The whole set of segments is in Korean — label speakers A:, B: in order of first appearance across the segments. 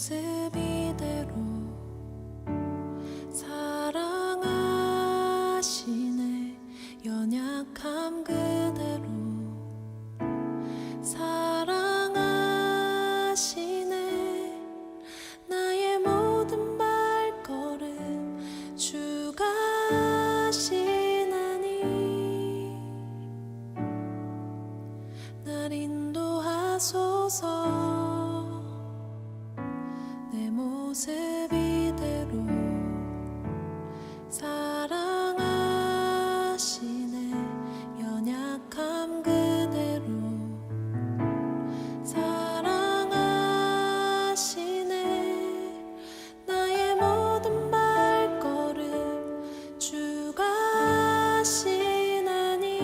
A: 모습 이대로 사랑하시네. 연약함 그대로 사랑하시네. 나의 모든 발걸음 주가 하시나니 날 인도하소서. 내 모습 이대로 사랑하시네. 연약함 그대로 사랑하시네. 나의 모든 발걸음 주가 하시나니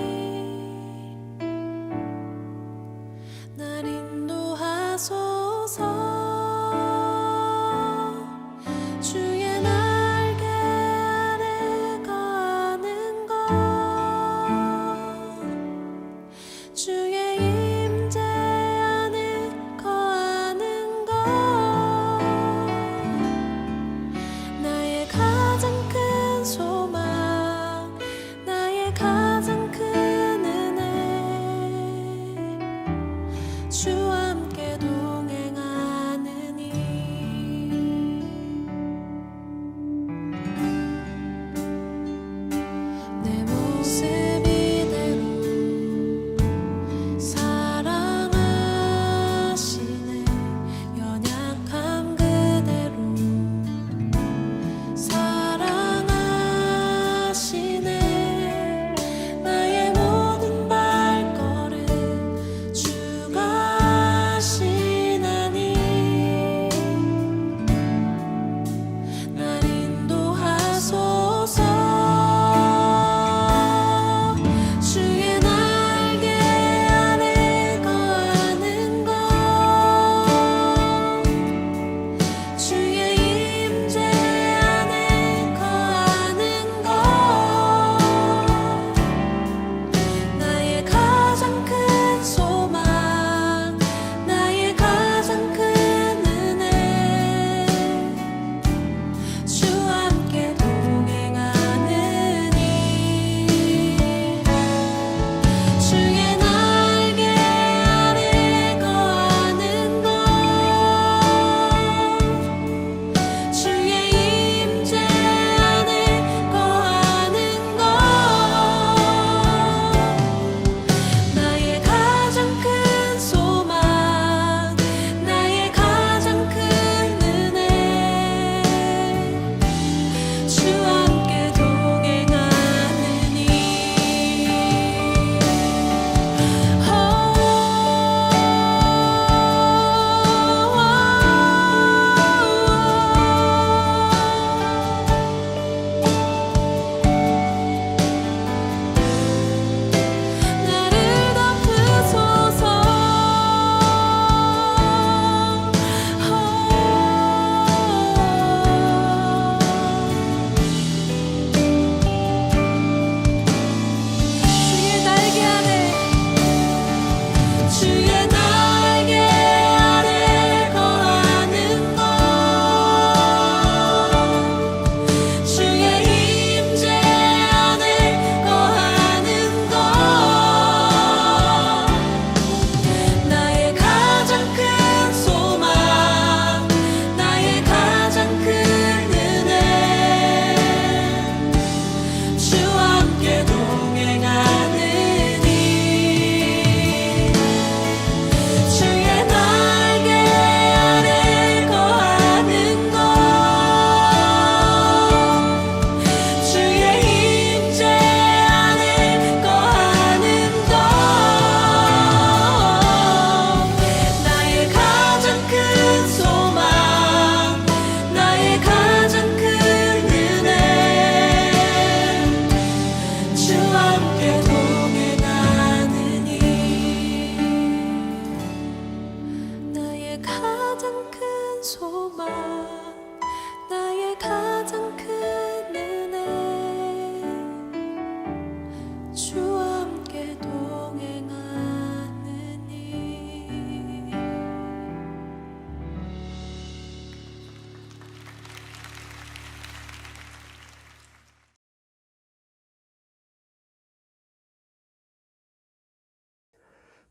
A: 날 인도하소서. 주의 날개 아래 거하는 것, 주의 임재 안에 거하는 것, 나의 가장 큰 소망, 나의 가장 큰 은혜. 주와 함께 동행하리.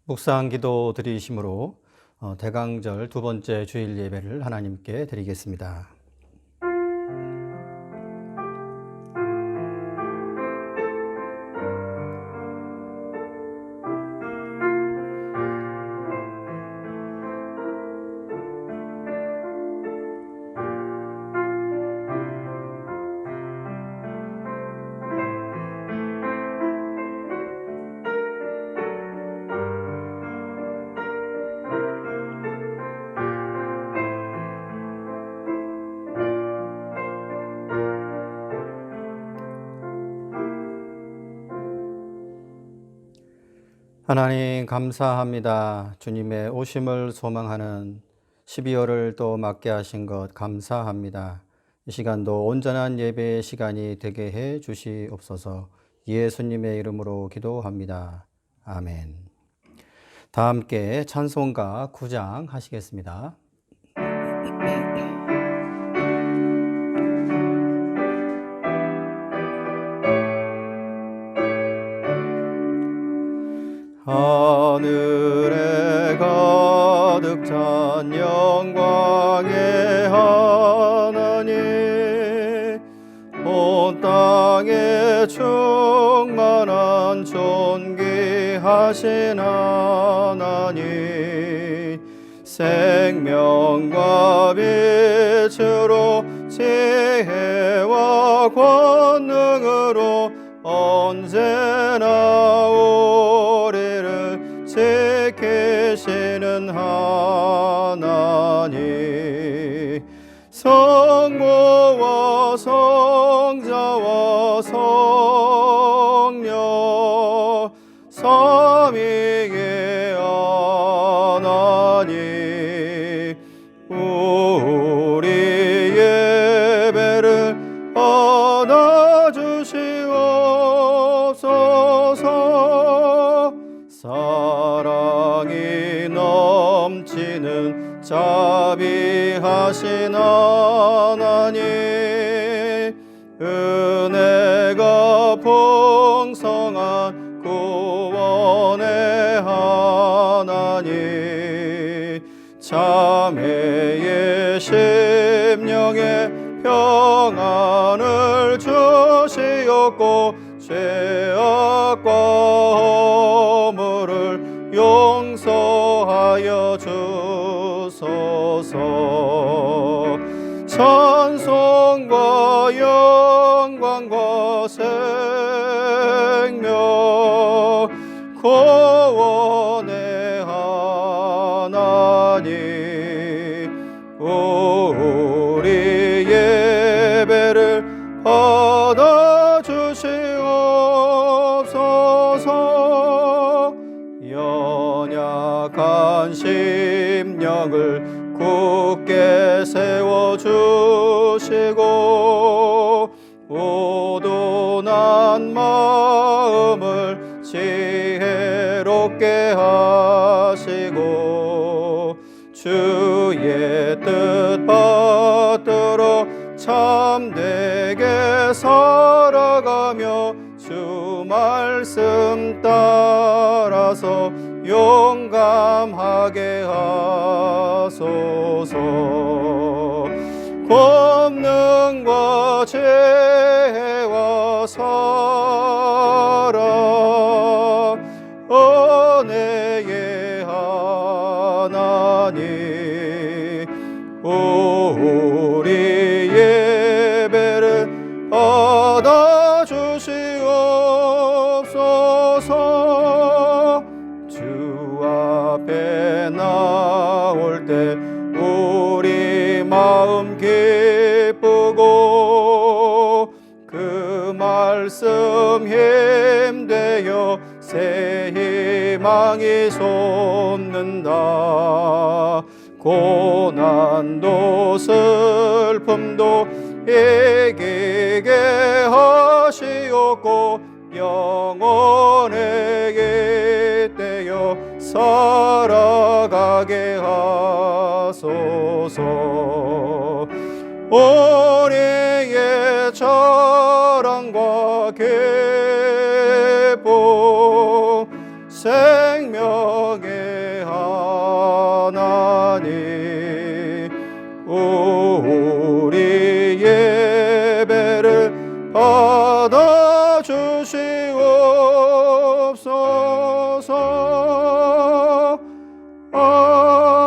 B: 묵상 기도 드리심으로 대강절 두 번째 주일 예배를 하나님께 드리겠습니다. 하나님 감사합니다. 주님의 오심을 소망하는 12월을 또 맞게 하신 것 감사합니다. 이 시간도 온전한 예배의 시간이 되게 해 주시옵소서. 예수님의 이름으로 기도합니다. 아멘. 다 함께 찬송가 9장 하시겠습니다. 하늘에 가득 찬 영광의 하나님, 온 땅에 충만한 존귀하신 하나님, 생명과 빛으로 지혜와 권능으로 언제나 우리를 지키시는 하나님, 성부와 성자와 성령 삼위의 하나님, 우리 예배를 받아주시옵소서. 사랑이 넘치는 자비하신 하나님, 은혜가 풍성한 구원의 하나님, 자매의 심령에 평안을 주시옵고 죄악과 허물을 용서하여 주소서. 찬송과 영광과 생명 구원의 하나님, 우리 예배를 받아주시옵소서. 연약한 심령을 굳게 세워주시고 우둔한 마음을 지혜롭게 하시고 주의 뜻 받들어 참되게 살아가며 주 말씀 따라서 용감하게 하소서. 권능과 지혜와 사랑 은혜의 하나님, 우리 예배를 받아주시옵소서. 주 앞에 나올 때 우리 마음 기쁘고 그 말씀 힘되어 새 희망이 솟는다. 고난도 슬픔도 이기게 하시옵고 영원에 깃대어 살아가게 하소서. 우리의 자랑과 기쁨 생명의 하나님, 우리 예배를 받아 주시옵소서. 아멘.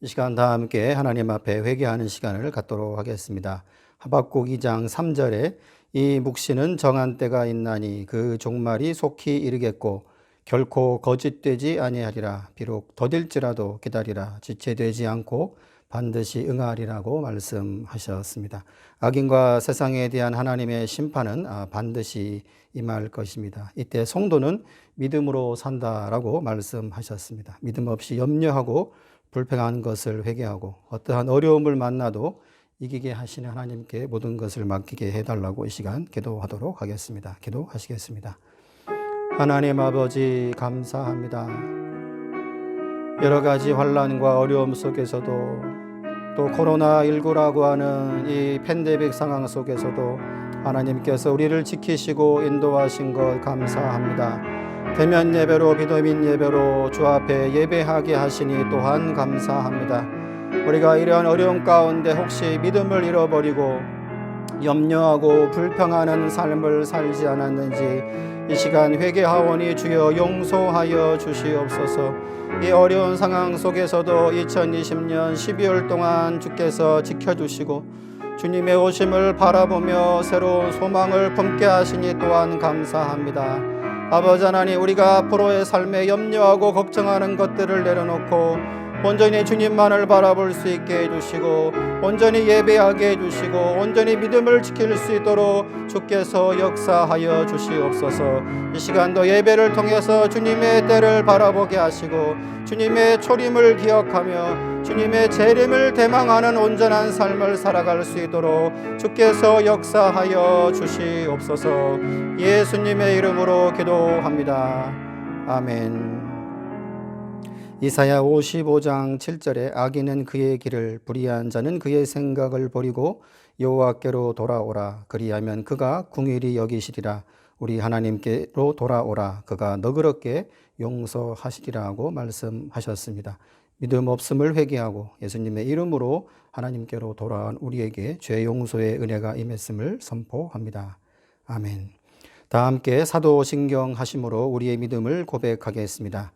B: 이 시간 다 함께 하나님 앞에 회개하는 시간을 갖도록 하겠습니다. 하박국 2장 3절에 이 묵시는 정한 때가 있나니 그 종말이 속히 이르겠고 결코 거짓되지 아니하리라. 비록 더딜지라도 기다리라. 지체되지 않고 반드시 응하리라고 말씀하셨습니다. 악인과 세상에 대한 하나님의 심판은 반드시 임할 것입니다. 이때 성도는 믿음으로 산다라고 말씀하셨습니다. 믿음 없이 염려하고 불평한 것을 회개하고 어떠한 어려움을 만나도 이기게 하시는 하나님께 모든 것을 맡기게 해달라고 이 시간 기도하도록 하겠습니다. 기도하시겠습니다. 하나님 아버지 감사합니다. 여러 가지 환난과 어려움 속에서도 또 코로나19라고 하는 이 팬데믹 상황 속에서도 하나님께서 우리를 지키시고 인도하신 것 감사합니다. 대면 예배로 비도민 예배로 주 앞에 예배하게 하시니 또한 감사합니다. 우리가 이러한 어려움 가운데 혹시 믿음을 잃어버리고 염려하고 불평하는 삶을 살지 않았는지 이 시간 회개하오니 주여 용서하여 주시옵소서. 이 어려운 상황 속에서도 2020년 12월 동안 주께서 지켜주시고 주님의 오심을 바라보며 새로운 소망을 품게 하시니 또한 감사합니다. 아버지 하나님, 우리가 앞으로의 삶에 염려하고 걱정하는 것들을 내려놓고 온전히 주님만을 바라볼 수 있게 해주시고 온전히 예배하게 해주시고 온전히 믿음을 지킬 수 있도록 주께서 역사하여 주시옵소서. 이 시간도 예배를 통해서 주님의 때를 바라보게 하시고 주님의 초림을 기억하며 주님의 재림을 대망하는 온전한 삶을 살아갈 수 있도록 주께서 역사하여 주시옵소서. 예수님의 이름으로 기도합니다. 아멘. 이사야 55장 7절에 악인은 그의 길을 불의한 자는 그의 생각을 버리고 여호와께로 돌아오라. 그리하면 그가 궁일이 여기시리라. 우리 하나님께로 돌아오라. 그가 너그럽게 용서하시리라고 말씀하셨습니다. 믿음 없음을 회개하고 예수님의 이름으로 하나님께로 돌아온 우리에게 죄 용서의 은혜가 임했음을 선포합니다. 아멘. 다 함께 사도신경 하심으로 우리의 믿음을 고백하겠습니다.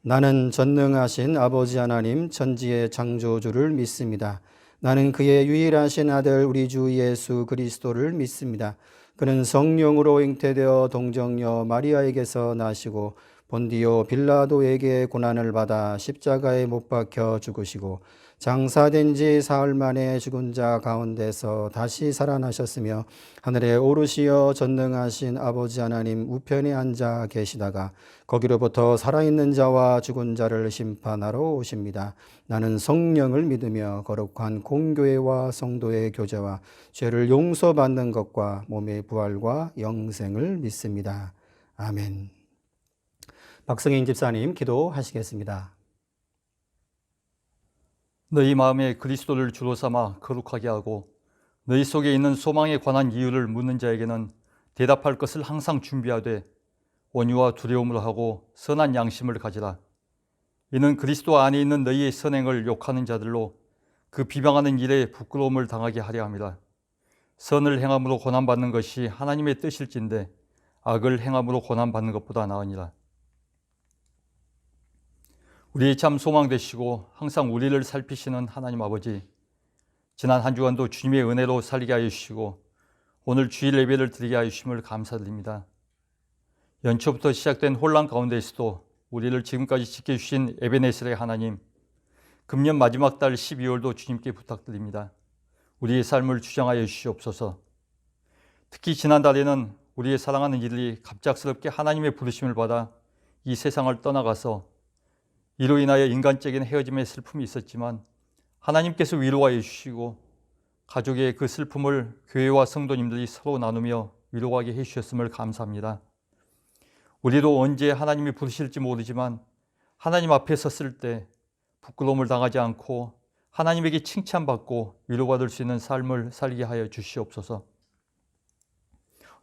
B: 나는 전능하신 아버지 하나님 천지의 창조주를 믿습니다. 나는 그의 유일하신 아들 우리 주 예수 그리스도를 믿습니다. 그는 성령으로 잉태되어 동정녀 마리아에게서 나시고 본디오 빌라도에게 고난을 받아 십자가에 못 박혀 죽으시고 장사된 지 사흘 만에 죽은 자 가운데서 다시 살아나셨으며 하늘에 오르시어 전능하신 아버지 하나님 우편에 앉아 계시다가 거기로부터 살아있는 자와 죽은 자를 심판하러 오십니다. 나는 성령을 믿으며 거룩한 공교회와 성도의 교제와 죄를 용서받는 것과 몸의 부활과 영생을 믿습니다. 아멘. 박성인 집사님 기도하시겠습니다.
C: 너희 마음에 그리스도를 주로 삼아 거룩하게 하고 너희 속에 있는 소망에 관한 이유를 묻는 자에게는 대답할 것을 항상 준비하되 온유와 두려움을 하고 선한 양심을 가지라. 이는 그리스도 안에 있는 너희의 선행을 욕하는 자들로 그 비방하는 일에 부끄러움을 당하게 하려 함이라. 선을 행함으로 고난받는 것이 하나님의 뜻일진데 악을 행함으로 고난받는 것보다 나으니라. 우리의 참 소망 되시고 항상 우리를 살피시는 하나님 아버지, 지난 한 주간도 주님의 은혜로 살게 하여 주시고 오늘 주일 예배를 드리게 하여 주심을 감사드립니다. 연초부터 시작된 혼란 가운데에서도 우리를 지금까지 지켜주신 에베네셀의 하나님, 금년 마지막 달 12월도 주님께 부탁드립니다. 우리의 삶을 주장하여 주시옵소서. 특히 지난달에는 우리의 사랑하는 이들이 갑작스럽게 하나님의 부르심을 받아 이 세상을 떠나가서 이로 인하여 인간적인 헤어짐의 슬픔이 있었지만 하나님께서 위로하여 주시고 가족의 그 슬픔을 교회와 성도님들이 서로 나누며 위로하게 해주셨음을 감사합니다. 우리도 언제 하나님이 부르실지 모르지만 하나님 앞에 섰을 때 부끄러움을 당하지 않고 하나님에게 칭찬받고 위로받을 수 있는 삶을 살게 하여 주시옵소서.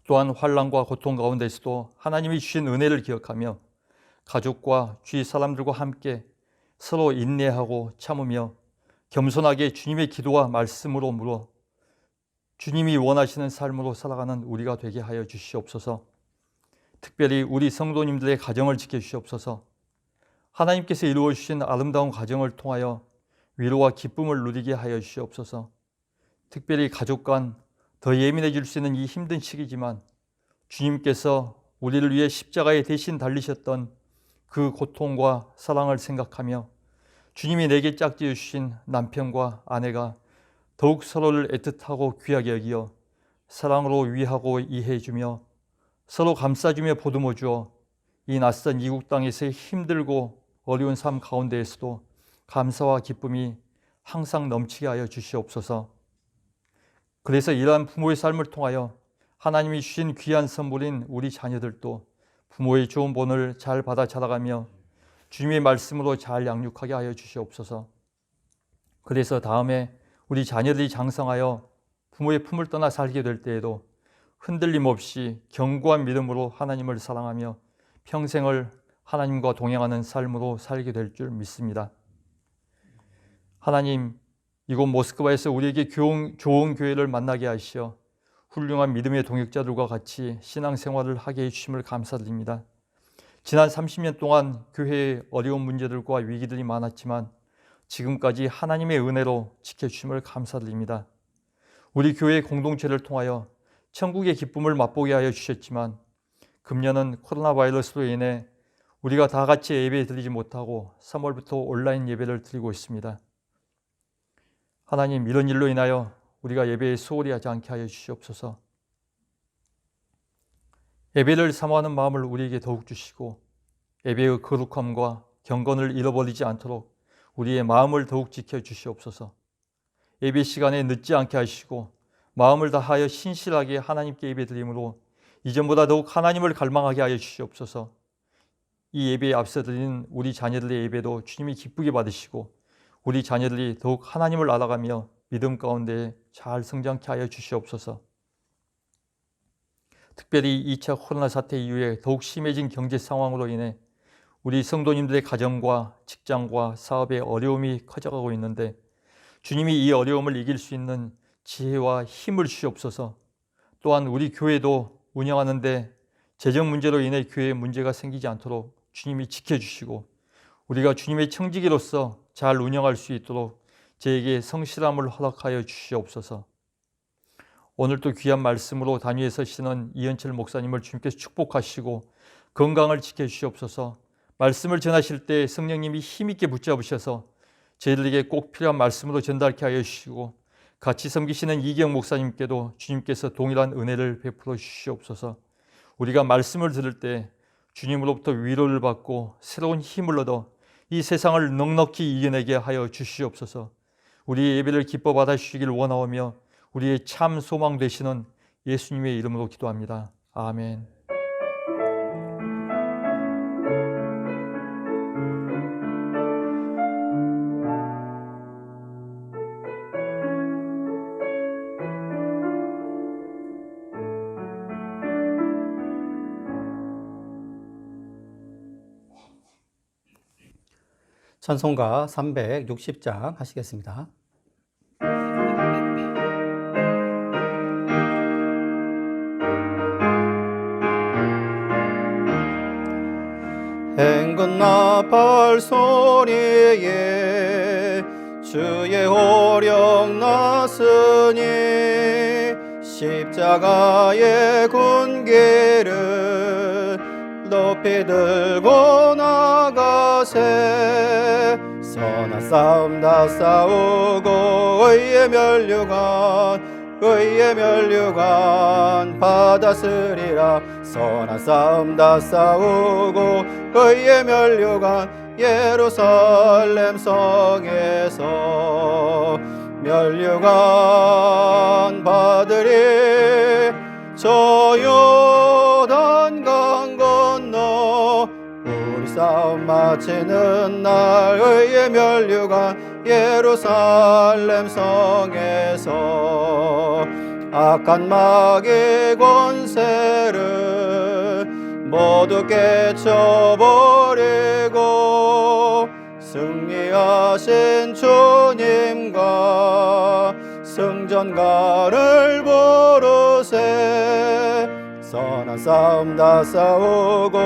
C: 또한 환난과 고통 가운데서도 하나님이 주신 은혜를 기억하며 가족과 주위 사람들과 함께 서로 인내하고 참으며 겸손하게 주님의 기도와 말씀으로 물어 주님이 원하시는 삶으로 살아가는 우리가 되게 하여 주시옵소서. 특별히 우리 성도님들의 가정을 지켜주시옵소서. 하나님께서 이루어 주신 아름다운 가정을 통하여 위로와 기쁨을 누리게 하여 주시옵소서. 특별히 가족 간 더 예민해질 수 있는 이 힘든 시기지만 주님께서 우리를 위해 십자가에 대신 달리셨던 그 고통과 사랑을 생각하며 주님이 내게 짝지어 주신 남편과 아내가 더욱 서로를 애틋하고 귀하게 여기어 사랑으로 위하고 이해해주며 서로 감싸주며 보듬어주어 이 낯선 이국 땅에서의 힘들고 어려운 삶 가운데에서도 감사와 기쁨이 항상 넘치게 하여 주시옵소서. 그래서 이러한 부모의 삶을 통하여 하나님이 주신 귀한 선물인 우리 자녀들도 부모의 좋은 본을 잘 받아 자라가며 주님의 말씀으로 잘 양육하게 하여 주시옵소서. 그래서 다음에 우리 자녀들이 장성하여 부모의 품을 떠나 살게 될 때에도 흔들림 없이 견고한 믿음으로 하나님을 사랑하며 평생을 하나님과 동행하는 삶으로 살게 될 줄 믿습니다. 하나님, 이곳 모스크바에서 우리에게 좋은 교회를 만나게 하시어 훌륭한 믿음의 동역자들과 같이 신앙생활을 하게 해주심을 감사드립니다. 지난 30년 동안 교회의 어려운 문제들과 위기들이 많았지만 지금까지 하나님의 은혜로 지켜주심을 감사드립니다. 우리 교회의 공동체를 통하여 천국의 기쁨을 맛보게 하여 주셨지만 금년은 코로나 바이러스로 인해 우리가 다 같이 예배 드리지 못하고 3월부터 온라인 예배를 드리고 있습니다. 하나님, 이런 일로 인하여 우리가 예배에 소홀히 하지 않게 하여 주시옵소서. 예배를 사모하는 마음을 우리에게 더욱 주시고 예배의 거룩함과 경건을 잃어버리지 않도록 우리의 마음을 더욱 지켜 주시옵소서. 예배 시간에 늦지 않게 하시고 마음을 다하여 신실하게 하나님께 예배 드림으로 이전보다 더욱 하나님을 갈망하게 하여 주시옵소서. 이 예배에 앞서 드리는 우리 자녀들의 예배도 주님이 기쁘게 받으시고 우리 자녀들이 더욱 하나님을 알아가며 믿음 가운데 잘 성장케 하여 주시옵소서. 특별히 2차 코로나 사태 이후에 더욱 심해진 경제 상황으로 인해 우리 성도님들의 가정과 직장과 사업의 어려움이 커져가고 있는데 주님이 이 어려움을 이길 수 있는 지혜와 힘을 주시옵소서. 또한 우리 교회도 운영하는데 재정 문제로 인해 교회에 문제가 생기지 않도록 주님이 지켜주시고 우리가 주님의 청지기로서 잘 운영할 수 있도록 저에게 성실함을 허락하여 주시옵소서. 오늘도 귀한 말씀으로 단위에 서시는 이현철 목사님을 주님께서 축복하시고 건강을 지켜주시옵소서. 말씀을 전하실 때 성령님이 힘있게 붙잡으셔서 저희들에게 꼭 필요한 말씀으로 전달케 하여 주시고 같이 섬기시는 이경 목사님께도 주님께서 동일한 은혜를 베풀어 주시옵소서. 우리가 말씀을 들을 때 주님으로부터 위로를 받고 새로운 힘을 얻어 이 세상을 넉넉히 이겨내게 하여 주시옵소서. 우리의 예배를 기뻐 받아주시길 원하오며 우리의 참 소망 되시는 예수님의 이름으로 기도합니다. 아멘.
B: 찬송가 360장 하시겠습니다. 행건 나팔 소리에 주의 호령 났으니 십자가의 군기를 높이 들고 나가세. 선한 싸움 다 싸우고 의의 면류관 받았으리라. 선한 싸움 다 싸우고 의의 면류관 예루살렘 성에서 면류관 받으리. 저 요단강 건너 우리 싸움 마치는 날 의의 면류관 예루살렘 성에서 악한 마귀 권세를 모두 깨쳐버리고 승리하신 주님과 승전가를 부르세. 선한 싸움 다 싸우고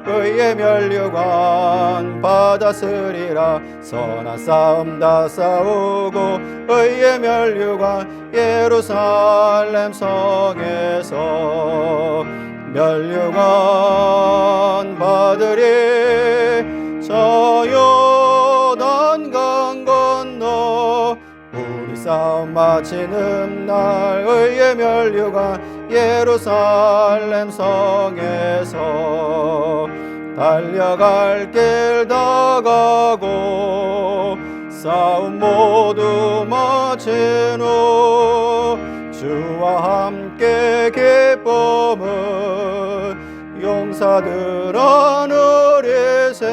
B: 의의 면류관 받았으리라. 선한 싸움 다 싸우고 의의 면류관 예루살렘 성에서 면류관 받으리. 저 요단강 건너 우리 싸움 마치는 날 의의 면류관 예루살렘 성에서 달려갈 길 다 가고 싸움 모두 마친 후 주와 함께 기쁨은 용사들 하늘이세.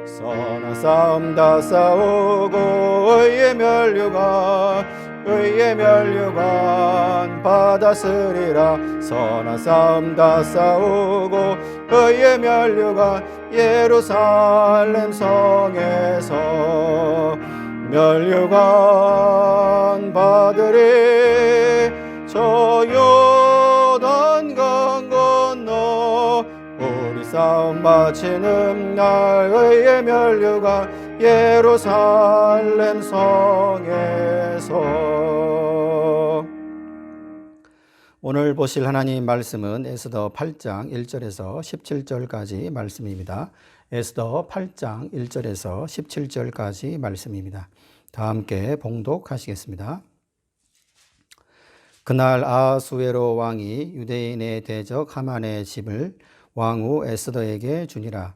B: 선한 싸움 다 싸우고 의의 면류관 받았으리라. 선한 싸움 다 싸우고 의의 면류관 예루살렘 성에서 면류관 받으리. 저 요단강 건너 우리 싸움 마치는 날 의의 면류관 예루살렘 성에서. 오늘 보실 하나님 말씀은 에스더 8장 1절에서 17절까지 말씀입니다. 에스더 8장 1절에서 17절까지 말씀입니다. 다 함께 봉독하시겠습니다. 그날 아하수에로 왕이 유대인의 대적 하만의 집을 왕후 에스더에게 주니라.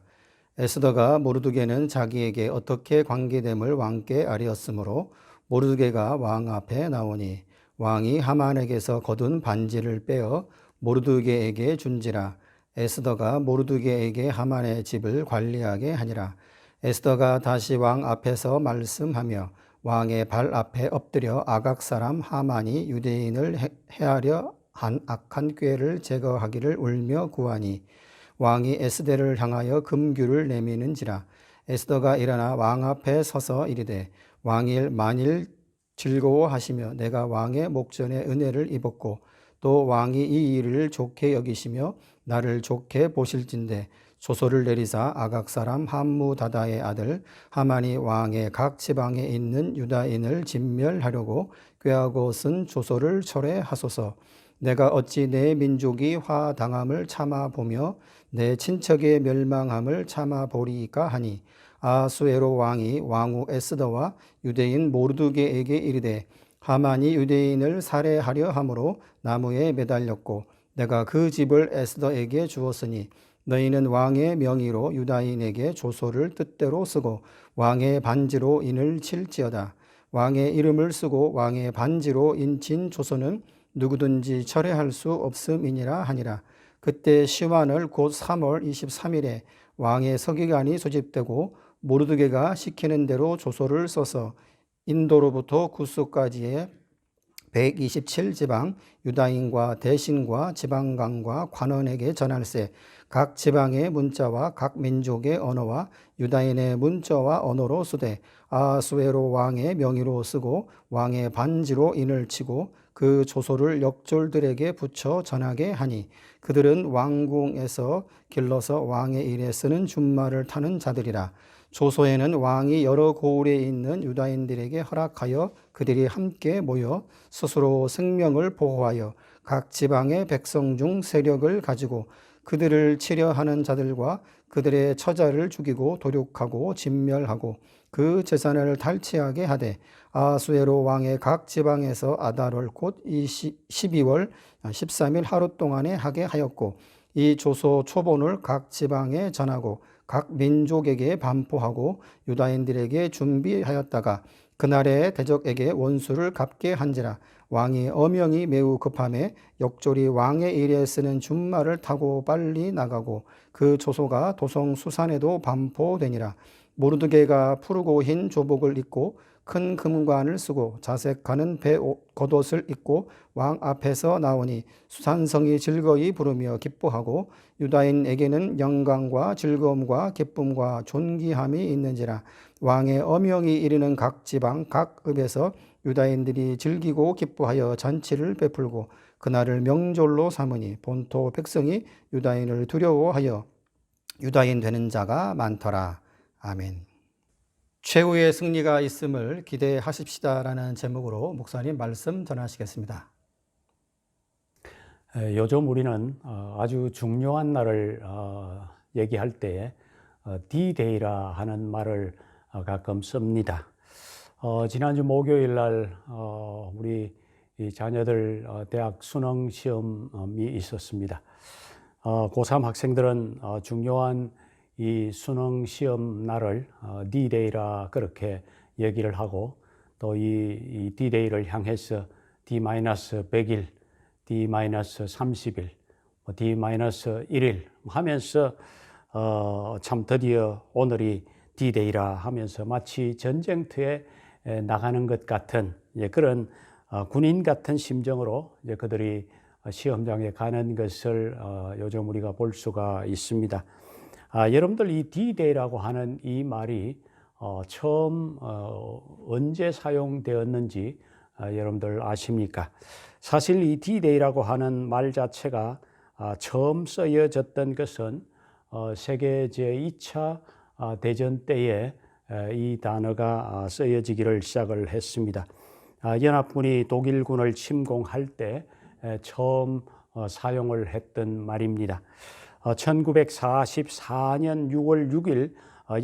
B: 에스더가 모르드게는 자기에게 어떻게 관계됨을 왕께 아뢰었으므로 모르드게가 왕 앞에 나오니 왕이 하만에게서 거둔 반지를 빼어 모르드게에게 준지라. 에스더가 모르드게에게 하만의 집을 관리하게 하니라. 에스더가 다시 왕 앞에서 말씀하며 왕의 발 앞에 엎드려 아각 사람 하만이 유대인을 해하려 한 악한 꾀를 제거하기를 울며 구하니 왕이 에스더를 향하여 금규를 내미는지라. 에스더가 일어나 왕 앞에 서서 이르되 왕이 만일 즐거워하시며 내가 왕의 목전에 은혜를 입었고 또 왕이 이 일을 좋게 여기시며 나를 좋게 보실진대 조소를 내리사 아각 사람 함무다다의 아들 하만이 왕의 각 지방에 있는 유다인을 진멸하려고 꾀하고 쓴 조소를 철회하소서. 내가 어찌 내 민족이 화당함을 참아보며 내 친척의 멸망함을 참아보리이까 하니 아하수에로 왕이 왕후 에스더와 유대인 모르드게에게 이르되 하만이 유대인을 살해하려 함으로 나무에 매달렸고 내가 그 집을 에스더에게 주었으니 너희는 왕의 명의로 유다인에게 조소를 뜻대로 쓰고 왕의 반지로 인을 칠지어다. 왕의 이름을 쓰고 왕의 반지로 인친 조소는 누구든지 철회할 수 없음이니라 하니라. 그때 시완을 곧 3월 23일에 왕의 서기관이 소집되고 모르드게가 시키는 대로 조소를 써서 인도로부터 구스까지의 127지방 유다인과 대신과 지방관과 관원에게 전할세. 각 지방의 문자와 각 민족의 언어와 유다인의 문자와 언어로 쓰되 아하수에로 왕의 명의로 쓰고 왕의 반지로 인을 치고 그 조소를 역졸들에게 붙여 전하게 하니 그들은 왕궁에서 길러서 왕의 일에 쓰는 준말을 타는 자들이라. 조소에는 왕이 여러 고을에 있는 유다인들에게 허락하여 그들이 함께 모여 스스로 생명을 보호하여 각 지방의 백성 중 세력을 가지고 그들을 치려하는 자들과 그들의 처자를 죽이고 도륙하고 진멸하고 그 재산을 탈취하게 하되 아하수에로 왕의 각 지방에서 아달월 곧 12월 13일 하루 동안에 하게 하였고 이 조소 초본을 각 지방에 전하고 각 민족에게 반포하고 유다인들에게 준비하였다가 그날에 대적에게 원수를 갚게 한지라. 왕이 어명이 매우 급함에 역졸이 왕의 일에 쓰는 준말을 타고 빨리 나가고 그 조소가 도성 수산에도 반포되니라. 모르드게가 푸르고 흰 조복을 입고 큰 금관을 쓰고 자색하는 배 겉옷을 입고 왕 앞에서 나오니 수산성이 즐거이 부르며 기뻐하고 유다인에게는 영광과 즐거움과 기쁨과 존귀함이 있는지라. 왕의 엄명이 이르는 각 지방 각 읍에서 유다인들이 즐기고 기뻐하여 잔치를 베풀고 그날을 명절로 삼으니 본토 백성이 유다인을 두려워하여 유다인 되는 자가 많더라. 아멘. 최후의 승리가 있음을 기대하십시다라는 제목으로 목사님 말씀 전하시겠습니다.
D: 요즘 우리는 아주 중요한 날을 얘기할 때 D-Day라 하는 말을 가끔 씁니다. 지난주 목요일 날 우리 자녀들 대학 수능 시험이 있었습니다. 고3 학생들은 중요한 이 수능 시험 날을 D-Day라 그렇게 얘기를 하고 또 이 D-Day를 향해서 D-100일, D-30일, D-1일 하면서 참 드디어 오늘이 D-Day라 하면서 마치 전쟁터에 나가는 것 같은 그런 군인 같은 심정으로 그들이 시험장에 가는 것을 요즘 우리가 볼 수가 있습니다. 여러분들 이 D-Day라고 하는 이 말이 처음 언제 사용되었는지 여러분들 아십니까? 사실 이 D-Day라고 하는 말 자체가 처음 쓰여졌던 것은 세계 제2차 대전 때에 이 단어가 쓰여지기를 시작을 했습니다. 연합군이 독일군을 침공할 때 처음 사용을 했던 말입니다. 1944년 6월 6일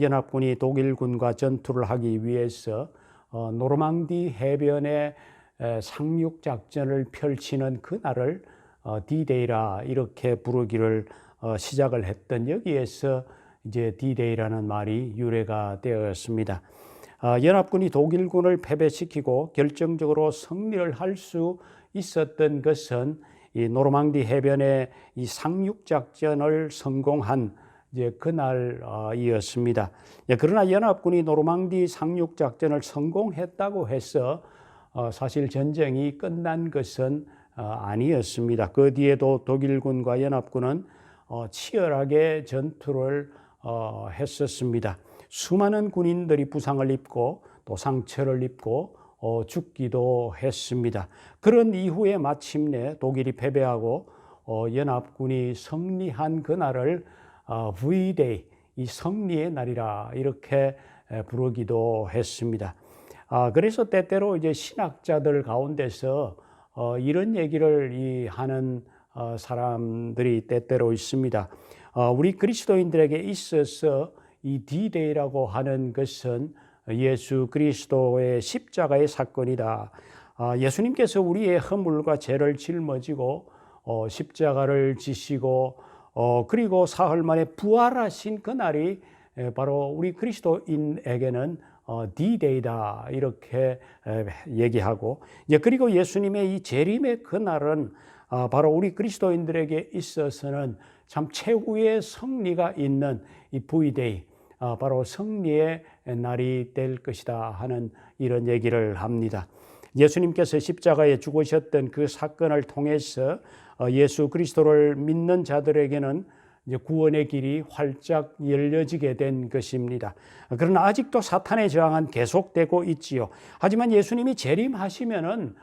D: 연합군이 독일군과 전투를 하기 위해서 노르망디 해변에 상륙작전을 펼치는 그날을 D-Day라 이렇게 부르기를 시작을 했던 여기에서 이제 D-Day라는 말이 유래가 되었습니다. 연합군이 독일군을 패배시키고 결정적으로 승리를 할 수 있었던 것은 이 노르망디 해변의 이 상륙작전을 성공한 이제 그날이었습니다. 그러나 연합군이 노르망디 상륙작전을 성공했다고 해서 사실 전쟁이 끝난 것은 아니었습니다. 그 뒤에도 독일군과 연합군은 치열하게 전투를 했었습니다. 수많은 군인들이 부상을 입고 또 상처를 입고 죽기도 했습니다. 그런 이후에 마침내 독일이 패배하고 연합군이 승리한 그날을 V-Day, 이 승리의 날이라 이렇게 부르기도 했습니다. 그래서 때때로 이제 신학자들 가운데서 이런 얘기를 하는 사람들이 때때로 있습니다. 우리 그리스도인들에게 있어서 이 D-Day라고 하는 것은 예수 그리스도의 십자가의 사건이다. 예수님께서 우리의 허물과 죄를 짊어지고 십자가를 지시고 그리고 사흘 만에 부활하신 그날이 바로 우리 그리스도인에게는 D-Day다 이렇게 얘기하고 그리고 예수님의 이 재림의 그날은 바로 우리 그리스도인들에게 있어서는 참 최후의 승리가 있는 이 V-Day, 바로 승리의 날이 될 것이다 하는 이런 얘기를 합니다. 예수님께서 십자가에 죽으셨던 그 사건을 통해서 예수 그리스도를 믿는 자들에게는 이제 구원의 길이 활짝 열려지게 된 것입니다. 그러나 아직도 사탄의 저항은 계속되고 있지요. 하지만 예수님이 재림하시면은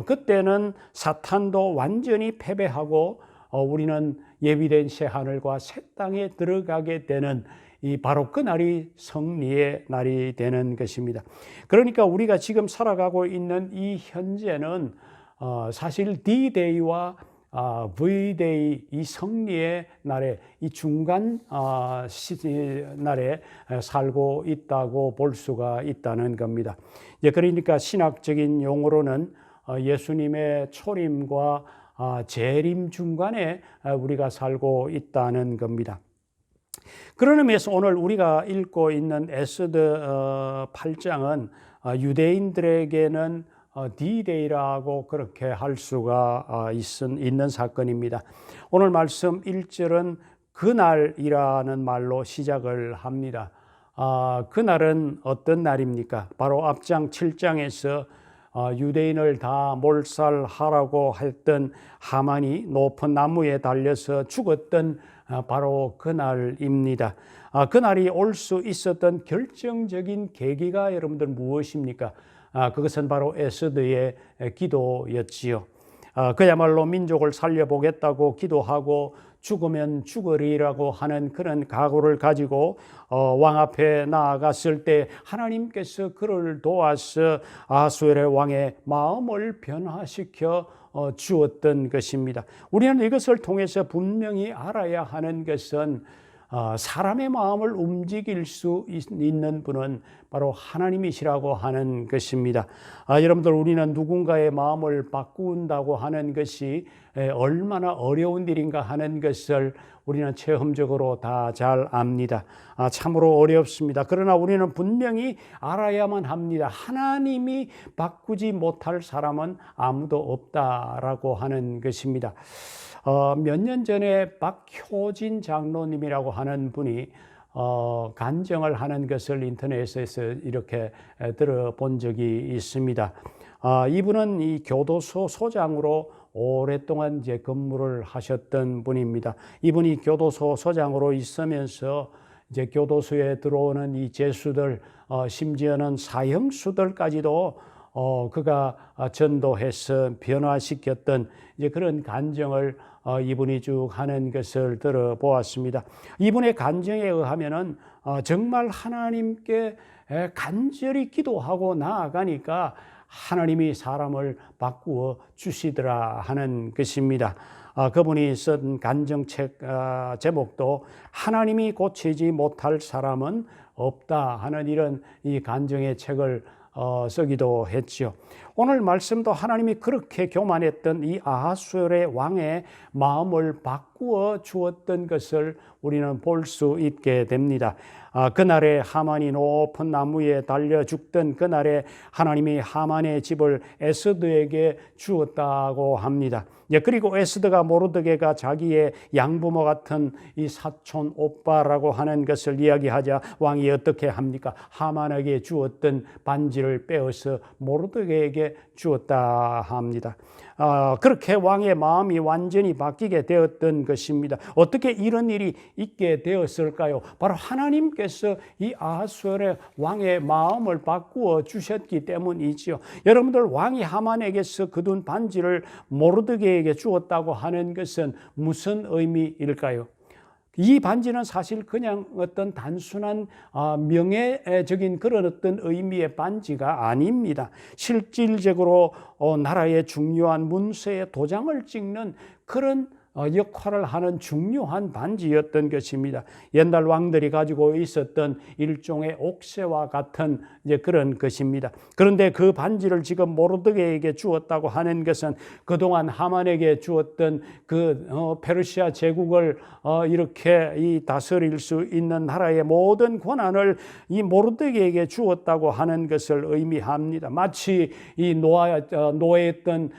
D: 그때는 사탄도 완전히 패배하고 우리는 예비된 새 하늘과 새 땅에 들어가게 되는 이 바로 그 날이 승리의 날이 되는 것입니다. 그러니까 우리가 지금 살아가고 있는 이 현재는 사실 D-Day와 V-Day 이 승리의 날에 이 중간 날에 살고 있다고 볼 수가 있다는 겁니다. 그러니까 신학적인 용어로는 예수님의 초림과 재림 중간에 우리가 살고 있다는 겁니다. 그런 의미에서 오늘 우리가 읽고 있는 에스더 8장은 유대인들에게는 D-Day라고 그렇게 할 수가 있는 사건입니다. 오늘 말씀 1절은 그날이라는 말로 시작을 합니다. 그날은 어떤 날입니까? 바로 앞장 7장에서 유대인을 다 몰살하라고 했던 하만이 높은 나무에 달려서 죽었던 바로 그날입니다. 그날이 올 수 있었던 결정적인 계기가 여러분들 무엇입니까? 그것은 바로 에스더의 기도였지요. 그야말로 민족을 살려보겠다고 기도하고 죽으면 죽으리라고 하는 그런 각오를 가지고 왕 앞에 나아갔을 때 하나님께서 그를 도와서 아수엘의 왕의 마음을 변화시켜 주었던 것입니다. 우리는 이것을 통해서 분명히 알아야 하는 것은 사람의 마음을 움직일 수 있는 분은 바로 하나님이시라고 하는 것입니다. 여러분들, 우리는 누군가의 마음을 바꾼다고 하는 것이 얼마나 어려운 일인가 하는 것을 우리는 체험적으로 다 잘 압니다. 참으로 어렵습니다. 그러나 우리는 분명히 알아야만 합니다. 하나님이 바꾸지 못할 사람은 아무도 없다라고 하는 것입니다. 몇 년 전에 박효진 장로님이라고 하는 분이 간증을 하는 것을 인터넷에서 이렇게 들어본 적이 있습니다. 이분은 이 교도소 소장으로 오랫동안 이제 근무를 하셨던 분입니다. 이분이 교도소 소장으로 있으면서 이제 교도소에 들어오는 이 죄수들, 심지어는 사형수들까지도 그가 전도해서 변화시켰던 이제 그런 간증을 이분이 쭉 하는 것을 들어보았습니다. 이분의 간증에 의하면은 정말 하나님께 간절히 기도하고 나아가니까 하나님이 사람을 바꾸어 주시더라 하는 것입니다. 그분이 쓴 간증책 제목도 하나님이 고치지 못할 사람은 없다 하는 이런 이 간증의 책을 쓰기도 했지요. 오늘 말씀도 하나님이 그렇게 교만했던 이 아하수엘의 왕의 마음을 바꾸어 주었던 것을 우리는 볼 수 있게 됩니다. 그날에 하만이 높은 나무에 달려 죽던 그날에 하나님이 하만의 집을 에스더에게 주었다고 합니다. 그리고 에스더가 모르드게가 자기의 양부모 같은 이 사촌 오빠라고 하는 것을 이야기하자 왕이 어떻게 합니까? 하만에게 주었던 반지를 빼어서 모르드게에게 주었다 합니다. 그렇게 왕의 마음이 완전히 바뀌게 되었던 것입니다. 어떻게 이런 일이 있게 되었을까요? 바로 하나님께서 이 아하수엘의 왕의 마음을 바꾸어 주셨기 때문이지요. 여러분들, 왕이 하만에게서 거둔 반지를 모르드게에게 주었다고 하는 것은 무슨 의미일까요? 이 반지는 사실 그냥 어떤 단순한 명예적인 그런 어떤 의미의 반지가 아닙니다. 실질적으로 나라의 중요한 문서에 도장을 찍는 그런 역할을 하는 중요한 반지였던 것입니다. 옛날 왕들이 가지고 있었던 일종의 옥새와 같은 이제 그런 것입니다. 그런데 그 반지를 지금 모르드게에게 주었다고 하는 것은 그동안 하만에게 주었던 그 페르시아 제국을 이렇게 이 다스릴 수 있는 나라의 모든 권한을 이 모르드게에게 주었다고 하는 것을 의미합니다. 마치 이 노예했던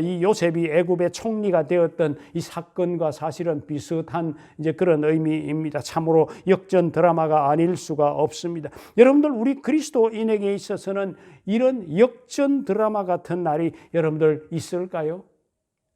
D: 이 요셉이 애굽의 총리가 되었던 이 사건과 사실은 비슷한 이제 그런 의미입니다. 참으로 역전 드라마가 아닐 수가 없습니다. 여러분들, 우리 그리스도인에게 있어서는 이런 역전 드라마 같은 날이 여러분들 있을까요?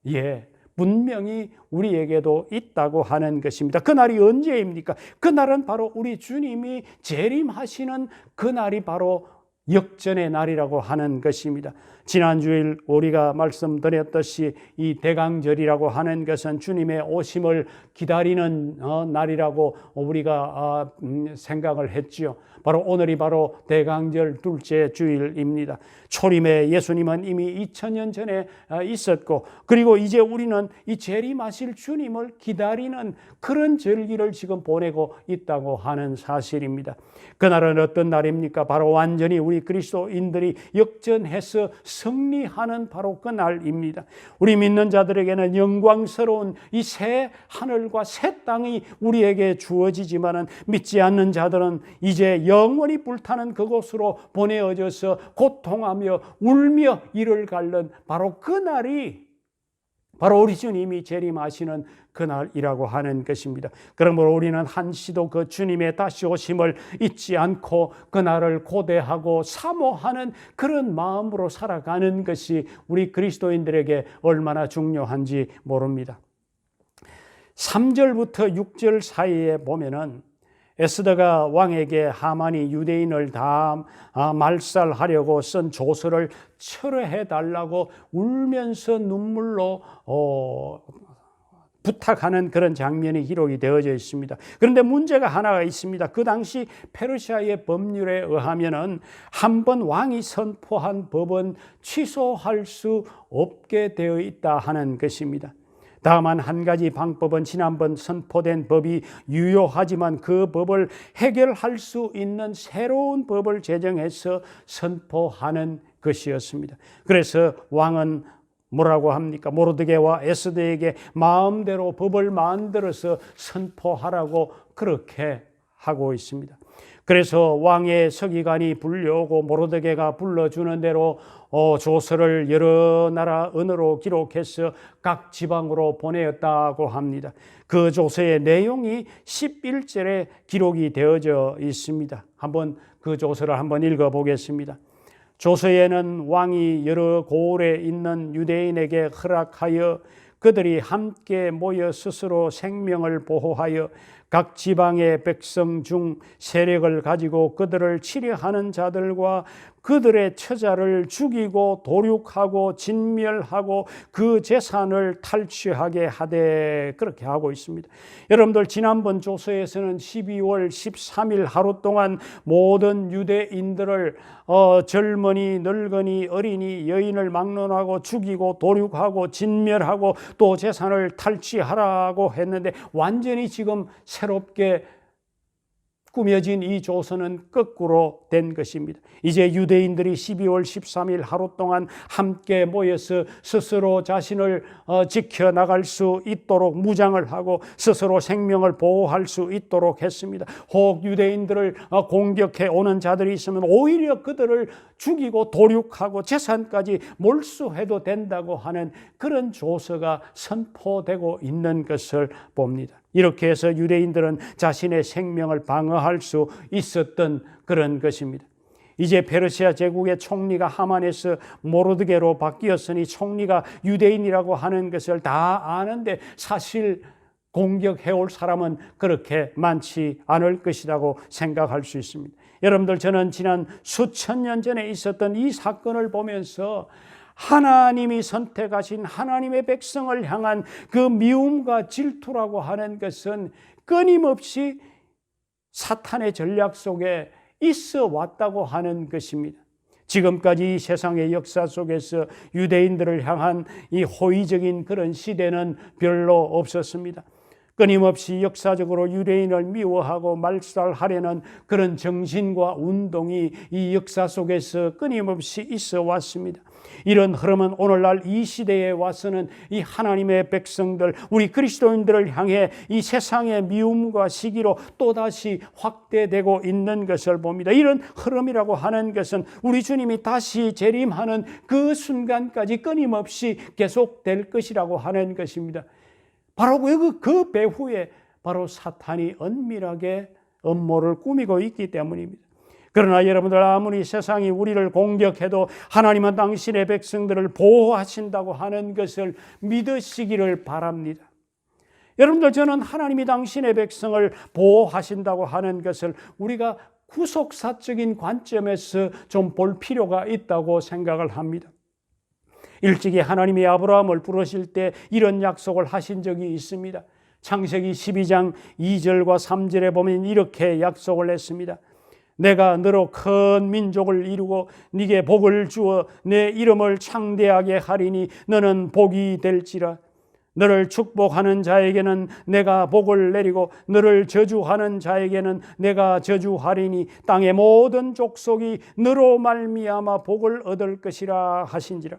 D: 예. 분명히 우리에게도 있다고 하는 것입니다. 그날이 언제입니까? 그날은 바로 우리 주님이 재림하시는 그날이 바로 역전의 날이라고 하는 것입니다. 지난주일 우리가 말씀드렸듯이 이 대강절이라고 하는 것은 주님의 오심을 기다리는 날이라고 우리가 생각을 했지요. 바로 오늘이 바로 대강절 둘째 주일입니다. 초림에 예수님은 이미 2000년 전에 있었고, 그리고 이제 우리는 이 재림하실 주님을 기다리는 그런 절기를 지금 보내고 있다고 하는 사실입니다. 그날은 어떤 날입니까? 바로 완전히 우리 그리스도인들이 역전해서 승리하는 바로 그 날입니다. 우리 믿는 자들에게는 영광스러운 이 새 하늘과 새 땅이 우리에게 주어지지만은 믿지 않는 자들은 이제 영원히 불타는 그곳으로 보내어져서 고통하며 울며 이를 갈는 바로 그 날이 바로 우리 주님이 재림하시는 그날이라고 하는 것입니다. 그러므로 우리는 한시도 그 주님의 다시 오심을 잊지 않고 그날을 고대하고 사모하는 그런 마음으로 살아가는 것이 우리 그리스도인들에게 얼마나 중요한지 모릅니다. 3절부터 6절 사이에 보면은 에스더가 왕에게 하만이 유대인을 다 말살하려고 쓴 조서를 철회해 달라고 울면서 눈물로 부탁하는 그런 장면이 기록이 되어져 있습니다. 그런데 문제가 하나가 있습니다. 그 당시 페르시아의 법률에 의하면은 한 번 왕이 선포한 법은 취소할 수 없게 되어 있다 하는 것입니다. 다만 한 가지 방법은 지난번 선포된 법이 유효하지만 그 법을 해결할 수 있는 새로운 법을 제정해서 선포하는 것이었습니다. 그래서 왕은 뭐라고 합니까? 모르드게와 에스더에게 마음대로 법을 만들어서 선포하라고 그렇게 하고 있습니다. 그래서 왕의 서기관이 불려오고 모르드게가 불러주는 대로 조서를 여러 나라 언어로 기록해서 각 지방으로 보내었다고 합니다. 그 조서의 내용이 11절에 기록이 되어져 있습니다. 한번 그 조서를 한번 읽어보겠습니다. 조서에는 왕이 여러 고을에 있는 유대인에게 허락하여 그들이 함께 모여 스스로 생명을 보호하여 각 지방의 백성 중 세력을 가지고 그들을 치려하는 자들과 그들의 처자를 죽이고 도륙하고 진멸하고 그 재산을 탈취하게 하되 그렇게 하고 있습니다. 여러분들 지난번 조서에서는 12월 13일 하루 동안 모든 유대인들을 젊은이, 늙은이, 어린이, 여인을 막론하고 죽이고 도륙하고 진멸하고 또 재산을 탈취하라고 했는데 완전히 지금 새롭게 꾸며진 이 조서는 거꾸로 된 것입니다. 이제 유대인들이 12월 13일 하루 동안 함께 모여서 스스로 자신을 지켜나갈 수 있도록 무장을 하고 스스로 생명을 보호할 수 있도록 했습니다. 혹 유대인들을 공격해 오는 자들이 있으면 오히려 그들을 죽이고 도륙하고 재산까지 몰수해도 된다고 하는 그런 조서가 선포되고 있는 것을 봅니다. 이렇게 해서 유대인들은 자신의 생명을 방어할 수 있었던 그런 것입니다. 이제 페르시아 제국의 총리가 하만에서 모르드게로 바뀌었으니 총리가 유대인이라고 하는 것을 다 아는데 사실 공격해올 사람은 그렇게 많지 않을 것이라고 생각할 수 있습니다. 여러분들, 저는 지난 수천 년 전에 있었던 이 사건을 보면서 하나님이 선택하신 하나님의 백성을 향한 그 미움과 질투라고 하는 것은 끊임없이 사탄의 전략 속에 있어 왔다고 하는 것입니다. 지금까지 이 세상의 역사 속에서 유대인들을 향한 이 호의적인 그런 시대는 별로 없었습니다. 끊임없이 역사적으로 유대인을 미워하고 말살하려는 그런 정신과 운동이 이 역사 속에서 끊임없이 있어 왔습니다. 이런 흐름은 오늘날 이 시대에 와서는 이 하나님의 백성들, 우리 그리스도인들을 향해 이 세상의 미움과 시기로 또다시 확대되고 있는 것을 봅니다. 이런 흐름이라고 하는 것은 우리 주님이 다시 재림하는 그 순간까지 끊임없이 계속될 것이라고 하는 것입니다. 바로 그 배후에 바로 사탄이 은밀하게 음모를 꾸미고 있기 때문입니다. 그러나 여러분들, 아무리 세상이 우리를 공격해도 하나님은 당신의 백성들을 보호하신다고 하는 것을 믿으시기를 바랍니다. 여러분들, 저는 하나님이 당신의 백성을 보호하신다고 하는 것을 우리가 구속사적인 관점에서 좀 볼 필요가 있다고 생각을 합니다. 일찍이 하나님이 아브라함을 부르실 때 이런 약속을 하신 적이 있습니다. 창세기 12장 2절과 3절에 보면 이렇게 약속을 했습니다. 내가 너로 큰 민족을 이루고 네게 복을 주어 내 이름을 창대하게 하리니 너는 복이 될지라. 너를 축복하는 자에게는 내가 복을 내리고 너를 저주하는 자에게는 내가 저주하리니 땅의 모든 족속이 너로 말미암아 복을 얻을 것이라 하신지라.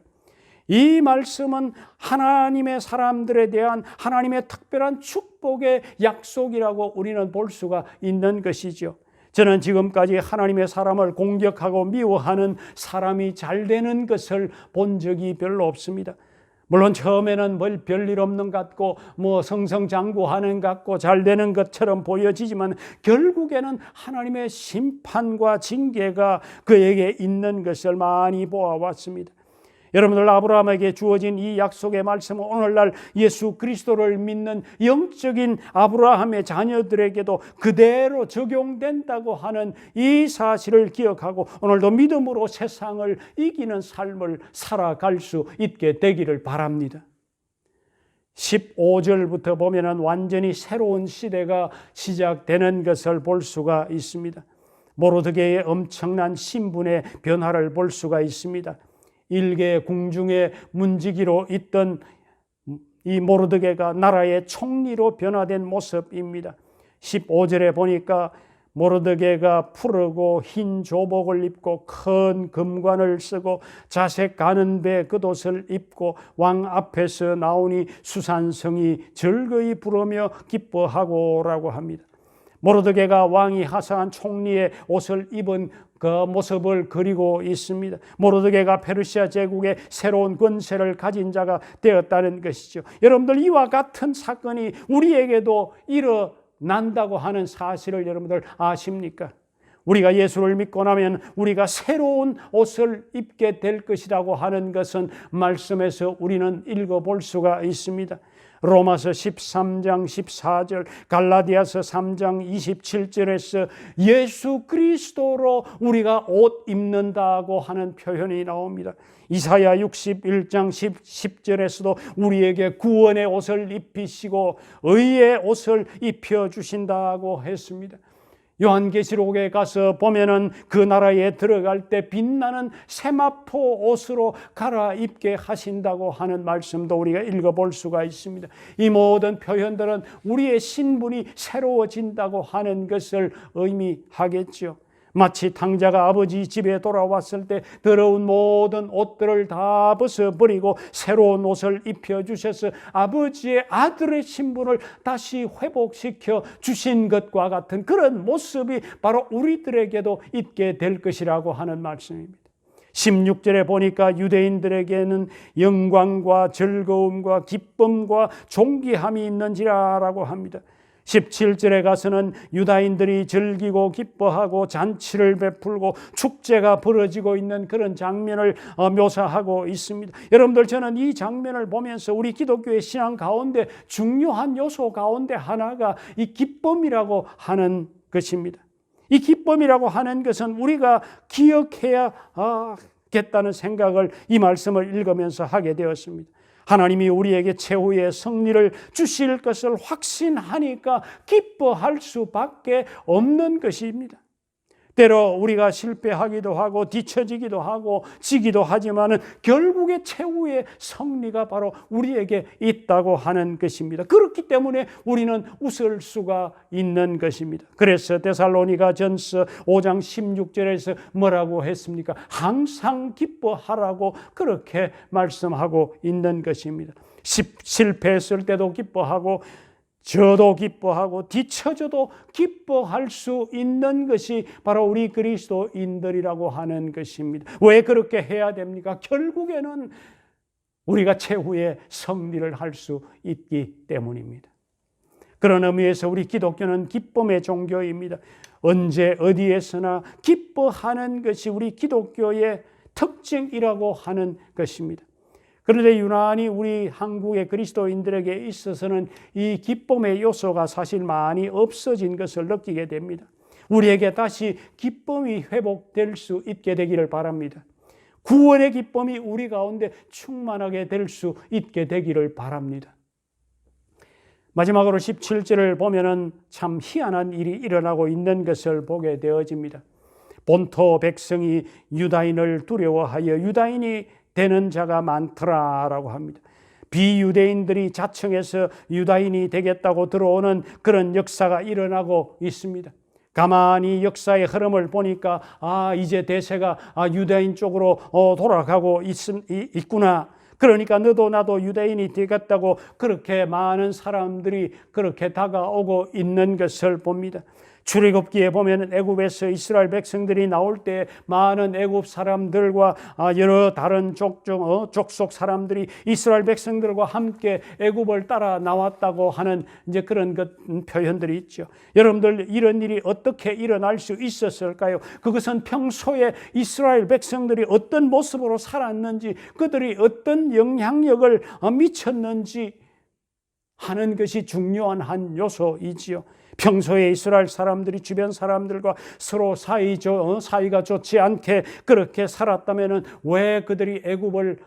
D: 이 말씀은 하나님의 사람들에 대한 하나님의 특별한 축복의 약속이라고 우리는 볼 수가 있는 것이죠. 저는 지금까지 하나님의 사람을 공격하고 미워하는 사람이 잘 되는 것을 본 적이 별로 없습니다. 물론 처음에는 뭘 별일 없는 것 같고 승승장구하는 것 같고 잘 되는 것처럼 보여지지만 결국에는 하나님의 심판과 징계가 그에게 있는 것을 많이 보아왔습니다. 여러분들, 아브라함에게 주어진 이 약속의 말씀은 오늘날 예수 그리스도를 믿는 영적인 아브라함의 자녀들에게도 그대로 적용된다고 하는 이 사실을 기억하고 오늘도 믿음으로 세상을 이기는 삶을 살아갈 수 있게 되기를 바랍니다. 15절부터 보면은 완전히 새로운 시대가 시작되는 것을 볼 수가 있습니다. 모르드게의 엄청난 신분의 변화를 볼 수가 있습니다. 일개 궁중의 문지기로 있던 이 모르드게가 나라의 총리로 변화된 모습입니다. 15절에 보니까 모르드게가 푸르고 흰 조복을 입고 큰 금관을 쓰고 자색 가는 배 겉옷을 입고 왕 앞에서 나오니 수산성이 즐거이 부르며 기뻐하고라고 합니다. 모르드게가 왕이 하사한 총리의 옷을 입은 그 모습을 그리고 있습니다. 모르드게가 페르시아 제국의 새로운 권세를 가진 자가 되었다는 것이죠. 여러분들, 이와 같은 사건이 우리에게도 일어난다고 하는 사실을 여러분들 아십니까? 우리가 예수를 믿고 나면 우리가 새로운 옷을 입게 될 것이라고 하는 것은 말씀에서 우리는 읽어볼 수가 있습니다. 로마서 13장 14절, 갈라디아서 3장 27절에서 예수 그리스도로 우리가 옷 입는다고 하는 표현이 나옵니다. 이사야 61장 10절에서도 우리에게 구원의 옷을 입히시고 의의 옷을 입혀주신다고 했습니다. 요한계시록에 가서 보면은 그 나라에 들어갈 때 빛나는 세마포 옷으로 갈아입게 하신다고 하는 말씀도 우리가 읽어볼 수가 있습니다. 이 모든 표현들은 우리의 신분이 새로워진다고 하는 것을 의미하겠죠. 마치 탕자가 아버지 집에 돌아왔을 때 더러운 모든 옷들을 다 벗어버리고 새로운 옷을 입혀주셔서 아버지의 아들의 신분을 다시 회복시켜 주신 것과 같은 그런 모습이 바로 우리들에게도 있게 될 것이라고 하는 말씀입니다. 16절에 보니까 유대인들에게는 영광과 즐거움과 기쁨과 존귀함이 있는지라라고 합니다. 17절에 가서는 유다인들이 즐기고 기뻐하고 잔치를 베풀고 축제가 벌어지고 있는 그런 장면을 묘사하고 있습니다. 여러분들, 저는 이 장면을 보면서 우리 기독교의 신앙 가운데 중요한 요소 가운데 하나가 이 기쁨이라고 하는 것입니다. 이 기쁨이라고 하는 것은 우리가 기억해야겠다는 생각을 이 말씀을 읽으면서 하게 되었습니다. 하나님이 우리에게 최후의 승리를 주실 것을 확신하니까 기뻐할 수밖에 없는 것입니다. 때로 우리가 실패하기도 하고 뒤처지기도 하고 지기도 하지만은 결국에 최후의 승리가 바로 우리에게 있다고 하는 것입니다. 그렇기 때문에 우리는 웃을 수가 있는 것입니다. 그래서 데살로니가전서 5장 16절에서 뭐라고 했습니까? 항상 기뻐하라고 그렇게 말씀하고 있는 것입니다. 실패했을 때도 기뻐하고 저도 기뻐하고 뒤처져도 기뻐할 수 있는 것이 바로 우리 그리스도인들이라고 하는 것입니다. 왜 그렇게 해야 됩니까? 결국에는 우리가 최후의 승리를 할 수 있기 때문입니다. 그런 의미에서 우리 기독교는 기쁨의 종교입니다. 언제 어디에서나 기뻐하는 것이 우리 기독교의 특징이라고 하는 것입니다. 그런데 유난히 우리 한국의 그리스도인들에게 있어서는 이 기쁨의 요소가 사실 많이 없어진 것을 느끼게 됩니다. 우리에게 다시 기쁨이 회복될 수 있게 되기를 바랍니다. 구원의 기쁨이 우리 가운데 충만하게 될 수 있게 되기를 바랍니다. 마지막으로 17절을 보면은 참 희한한 일이 일어나고 있는 것을 보게 되어집니다. 본토 백성이 유다인을 두려워하여 유다인이 되는 자가 많더라라고 합니다. 비유대인들이 자청해서 유다인이 되겠다고 들어오는 그런 역사가 일어나고 있습니다. 가만히 역사의 흐름을 보니까 이제 대세가 유다인 쪽으로 돌아가고 있구나. 그러니까 너도 나도 유대인이 되겠다고 그렇게 많은 사람들이 그렇게 다가오고 있는 것을 봅니다. 출애굽기에 보면 애굽에서 이스라엘 백성들이 나올 때 많은 애굽 사람들과 여러 다른 족속 사람들이 이스라엘 백성들과 함께 애굽을 따라 나왔다고 하는 이제 그런 표현들이 있죠. 여러분들, 이런 일이 어떻게 일어날 수 있었을까요? 그것은 평소에 이스라엘 백성들이 어떤 모습으로 살았는지, 그들이 어떤 영향력을 미쳤는지 하는 것이 중요한 한 요소이지요. 평소에 이스라엘 사람들이 주변 사람들과 서로 사이가 좋지 않게 그렇게 살았다면 왜 그들이 애굽을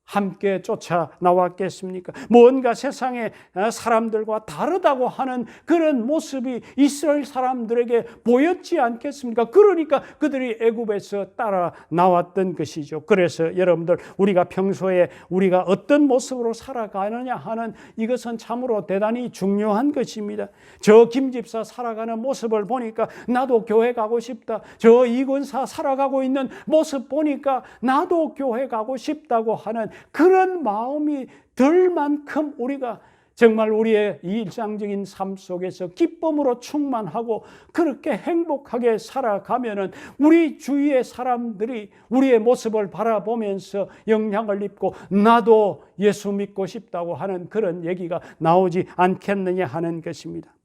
D: 함께 쫓아 나왔겠습니까? 뭔가 세상의 사람들과 다르다고 하는 그런 모습이 이스라엘 사람들에게 보였지 않겠습니까? 그러니까 그들이 애굽에서 따라 나왔던 것이죠. 그래서 여러분들, 우리가 평소에 우리가 어떤 모습으로 살아가느냐 하는 이것은 참으로 대단히 중요한 것입니다. 저 김집사 살아가는 모습을 보니까 나도 교회 가고 싶다. 저 이권사 살아가고 있는 모습 보니까 나도 교회 가고 싶다고 하는 그런 마음이 들 만큼 우리가 정말 우리의 일상적인 삶 속에서 기쁨으로 충만하고 그렇게 행복하게 살아가면은 우리 주위의 사람들이 우리의 모습을 바라보면서 영향을 입고 나도 예수 믿고 싶다고 하는 그런 얘기가 나오지 않겠느냐 하는 것입니다.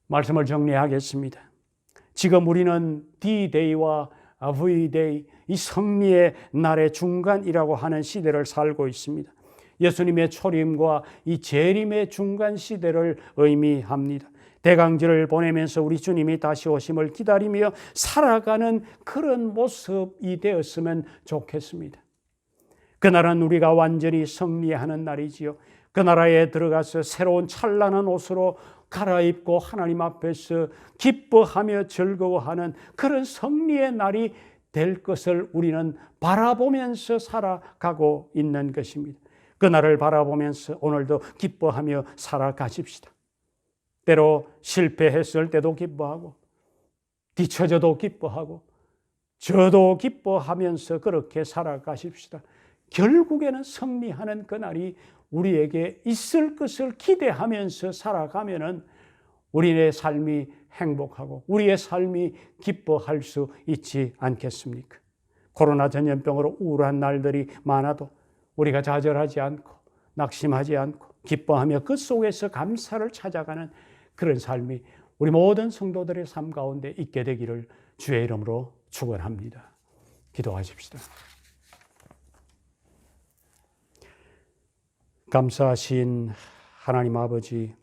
D: 말씀을 정리하겠습니다. 지금 우리는 D-Day와 V-Day, 이 승리의 날의 중간이라고 하는 시대를 살고 있습니다. 예수님의 초림과 이 재림의 중간 시대를 의미합니다. 대강절을 보내면서 우리 주님이 다시 오심을 기다리며 살아가는 그런 모습이 되었으면 좋겠습니다. 그날은 우리가 완전히 승리하는 날이지요. 그 나라에 들어가서 새로운 찬란한 옷으로 갈아입고 하나님 앞에서 기뻐하며 즐거워하는 그런 승리의 날이 될 것을 우리는 바라보면서 살아가고 있는 것입니다. 그날을 바라보면서 오늘도 기뻐하며 살아가십시다. 때로 실패했을 때도 기뻐하고 뒤처져도 기뻐하고 저도 기뻐하면서 그렇게 살아가십시다. 결국에는 승리하는 그날이 우리에게 있을 것을 기대하면서 살아가면은 우리의 삶이 행복하고 우리의 삶이 기뻐할 수 있지 않겠습니까? 코로나 전염병으로 우울한 날들이 많아도 우리가 좌절하지 않고 낙심하지 않고 기뻐하며 그 속에서 감사를 찾아가는 그런 삶이 우리 모든 성도들의 삶 가운데 있게 되기를 주의 이름으로 축원합니다. 기도하십시다. 감사하신 하나님 아버지,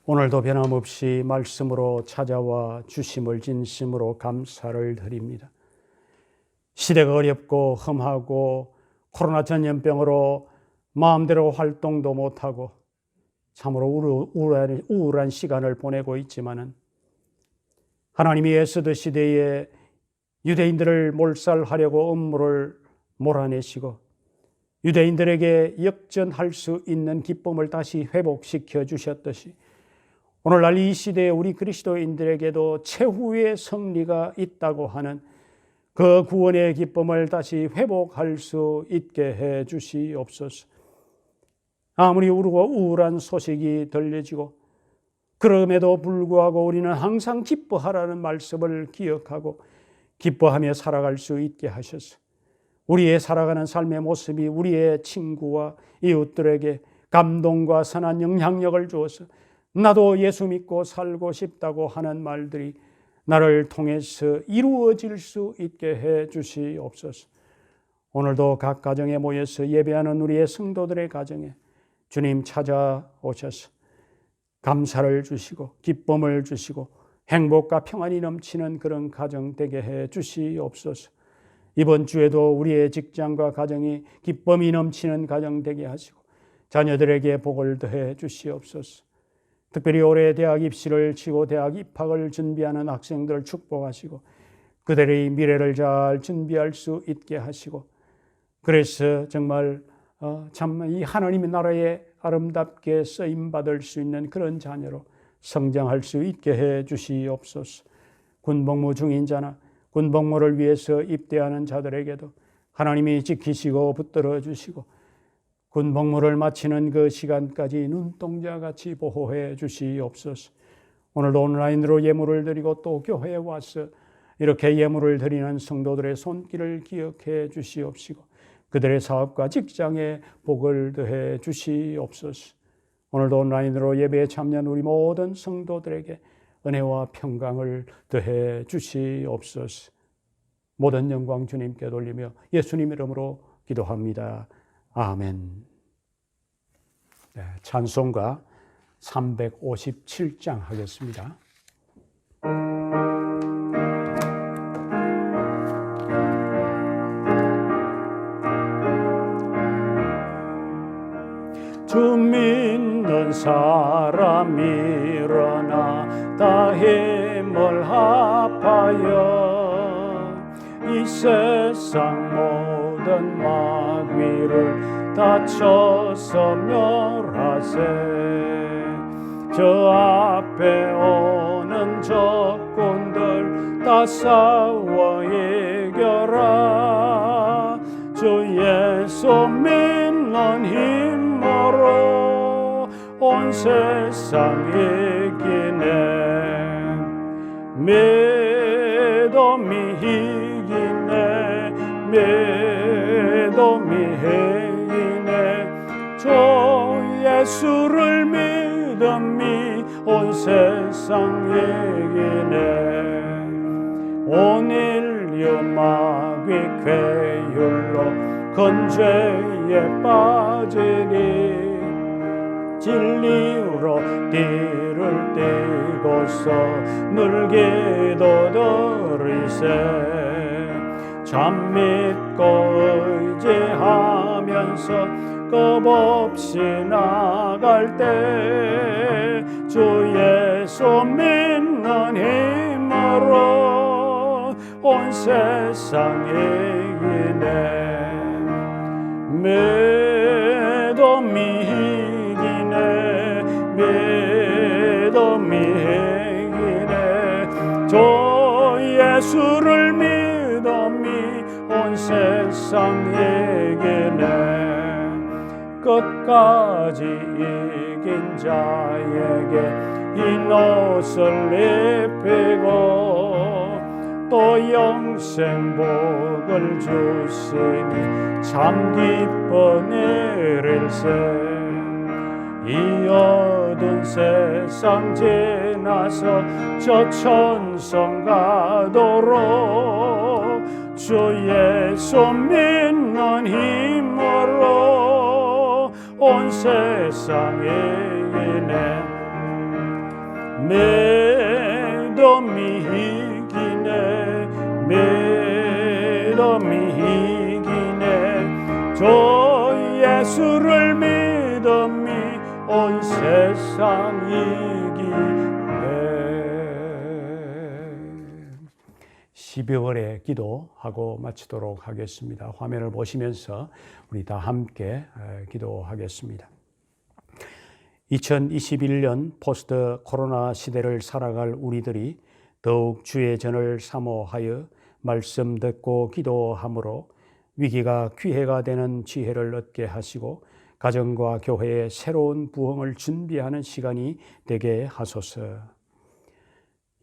D: 오늘도 변함없이 말씀으로 찾아와 주심을 진심으로 감사를 드립니다. 시대가 어렵고 험하고 코로나 전염병으로 마음대로 활동도 못하고 참으로 우울한 시간을 보내고 있지만은 하나님이 에스더 시대에 유대인들을 몰살하려고 음모를 몰아내시고 유대인들에게 역전할 수 있는 기쁨을 다시 회복시켜 주셨듯이 오늘날 이 시대에 우리 그리스도인들에게도 최후의 승리가 있다고 하는 그 구원의 기쁨을 다시 회복할 수 있게 해 주시옵소서. 아무리 우울한 소식이 들려지고 그럼에도 불구하고 우리는 항상 기뻐하라는 말씀을 기억하고 기뻐하며 살아갈 수 있게 하셔서 우리의 살아가는 삶의 모습이 우리의 친구와 이웃들에게 감동과 선한 영향력을 주어서 나도 예수 믿고 살고 싶다고 하는 말들이 나를 통해서 이루어질 수 있게 해 주시옵소서. 오늘도 각 가정에 모여서 예배하는 우리의 성도들의 가정에 주님 찾아오셔서 감사를 주시고 기쁨을 주시고 행복과 평안이 넘치는 그런 가정 되게 해 주시옵소서. 이번 주에도 우리의 직장과 가정이 기쁨이 넘치는 가정 되게 하시고 자녀들에게 복을 더해 주시옵소서. 특별히 올해 대학 입시를 치고 대학 입학을 준비하는 학생들을 축복하시고 그들의 미래를 잘 준비할 수 있게 하시고 그래서 정말 참 이 하나님의 나라에 아름답게 쓰임받을 수 있는 그런 자녀로 성장할 수 있게 해 주시옵소서. 군복무 중인 자나 군복무를 위해서 입대하는 자들에게도 하나님이 지키시고 붙들어 주시고 군복무를 마치는 그 시간까지 눈동자같이 보호해 주시옵소서. 오늘도 온라인으로 예물을 드리고 또 교회에 와서 이렇게 예물을 드리는 성도들의 손길을 기억해 주시옵시고 그들의 사업과 직장에 복을 더해 주시옵소서. 오늘도 온라인으로 예배에 참여한 우리 모든 성도들에게 은혜와 평강을 더해 주시옵소서. 모든 영광 주님께 돌리며 예수님 이름으로 기도합니다. 아멘. 네, 찬송가 357장 하겠습니다. 주 믿는 사람 일어나 다 힘을 합하여 이 세상 모든 마귀를 다 쳐서 멸하세. 저 앞에 오는 적군들 다 싸워 이겨라. 주 예수 믿는 힘으로 온 세상 이기네. 믿음이 이기네. 믿음이 이기네. 주 예수를 믿음이 온 세상 이기네. 온 인류 마귀 괴율로 큰 죄에 빠지니 진리로 띠를 띠고서 늘 기도드리세. 참 믿고 의지하면서 겁없이 나갈 때 주 예수 믿는 힘으로 온 세상 이기네. 믿음이 이기네. 믿음이 이기네. 주 예수를 믿음이 온 세상 이기네. 끝까지 이긴 자에게 흰 옷을 입히고 또 영생 복을 주시니 참 기뻐 내릴세. 이 어두운 세상 지나서 저 천성 가도록 주 예수 믿는 힘으로 온 세상 이기네. 믿음이 이기네. 믿음이 이기네. 주 예수를 믿음이 온 세상 이기네. 12월에 기도하고 마치도록 하겠습니다. 화면을 보시면서 우리 다 함께 기도하겠습니다. 2021년 포스트 코로나 시대를 살아갈 우리들이 더욱 주의 전을 사모하여 말씀 듣고 기도함으로 위기가 기회가 되는 지혜를 얻게 하시고 가정과 교회의 새로운 부흥을 준비하는 시간이 되게 하소서.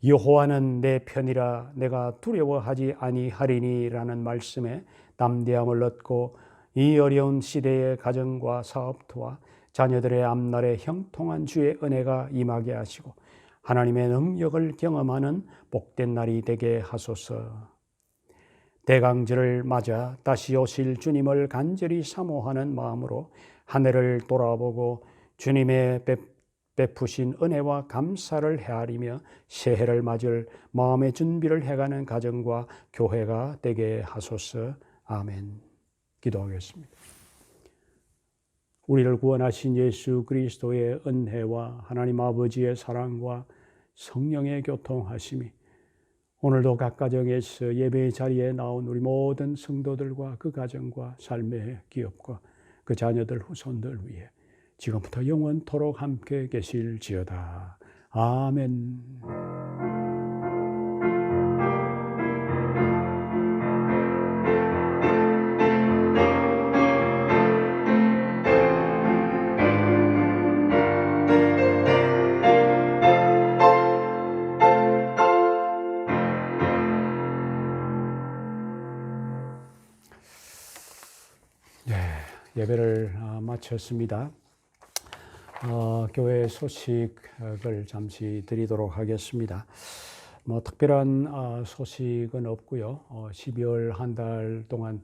D: 여호와는 내 편이라 내가 두려워하지 아니하리니라는 말씀에 담대함을 얻고 이 어려운 시대의 가정과 사업터와 자녀들의 앞날에 형통한 주의 은혜가 임하게 하시고 하나님의 능력을 경험하는 복된 날이 되게 하소서. 대강절을 맞아 다시 오실 주님을 간절히 사모하는 마음으로 한 해를 돌아보고 주님의 베푸신 은혜와 감사를 헤아리며 새해를 맞을 마음의 준비를 해가는 가정과 교회가 되게 하소서. 아멘. 기도하겠습니다. 우리를 구원하신 예수 그리스도의 은혜와 하나님 아버지의 사랑과 성령의 교통하심이 오늘도 각 가정에서 예배의 자리에 나온 우리 모든 성도들과 그 가정과 삶의 기업과 그 자녀들 후손들 위해 지금부터 영원토록 함께 계실지어다. 아멘. 예배를 마쳤습니다. 교회 소식을 잠시 드리도록 하겠습니다. 뭐 특별한 소식은 없고요. 12월 한 달 동안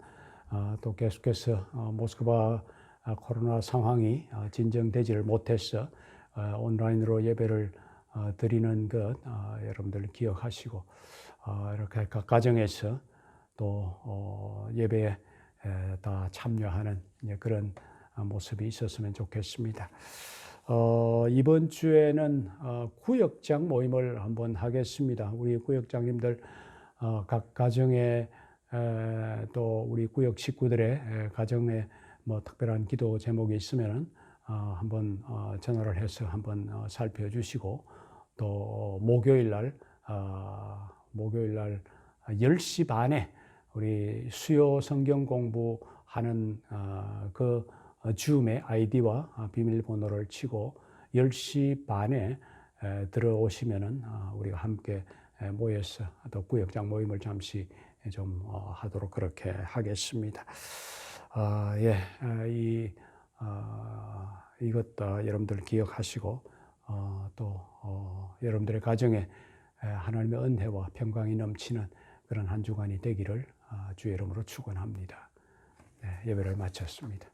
D: 또 계속해서 모스크바 코로나 상황이 진정되지를 못해서 온라인으로 예배를 드리는 것 여러분들 기억하시고 이렇게 각 가정에서 또 예배에 다 참여하는 그런 모습이 있었으면 좋겠습니다. 이번 주에는 구역장 모임을 한번 하겠습니다. 우리 구역장님들 각 가정에 또 우리 구역 식구들의 가정에 뭐 특별한 기도 제목이 있으면은 한번 전화를 해서 한번 살펴주시고 또 목요일 날 10시 반에 우리 수요 성경 공부하는 그 줌의 아이디와 비밀번호를 치고 10시 반에 들어오시면은 우리가 함께 모여서 또 구역장 모임을 잠시 좀 하도록 그렇게 하겠습니다. 이것도 여러분들 기억하시고 또 여러분들의 가정에 하나님의 은혜와 평강이 넘치는 그런 한 주간이 되기를 주의 이름으로 축원합니다. 예배를 마쳤습니다.